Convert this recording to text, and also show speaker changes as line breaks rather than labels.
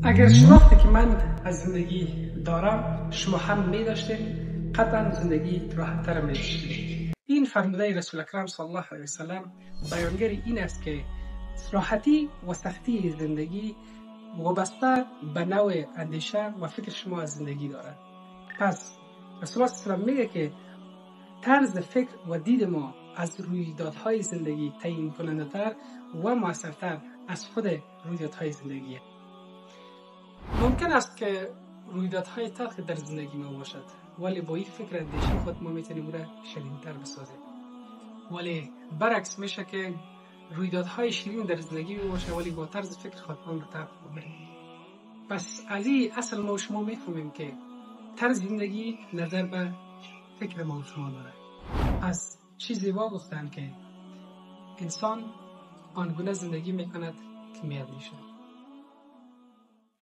اگر شناختی که من از زندگی دارم شما هم می داشتید، قطعا زندگی راحت‌تر می داشتید. این فرموده رسول اکرم صلی الله علیه وسلم بیانگر این است که راحتی و سختی زندگی وابسته به نوع اندیشه و فکر شما از زندگی دارد. پس رسول الله صلی الله علیه وسلم میگه که طرز فکر و دید ما از رویدادهای زندگی تعیین کننده تر و موثرتر از خود رویدادهای زندگیه. ممکن است که رویدادهای تلخ در زندگی ما باشد، ولی با این فکر اندیشه خود ما میتونیم او را شیرین‌تر بسازیم. ولی برعکس میشه که رویدادهای شیرین در زندگی باشه ولی با طرز فکر خود آن را تلخ ببریم. پس از این اصل ما و شما میفهمیم که طرز زندگی نظر به فکر ما و شما داره. پس چی زیبا گفتن که انسان آنگونه زندگی میکند که میاندیشه.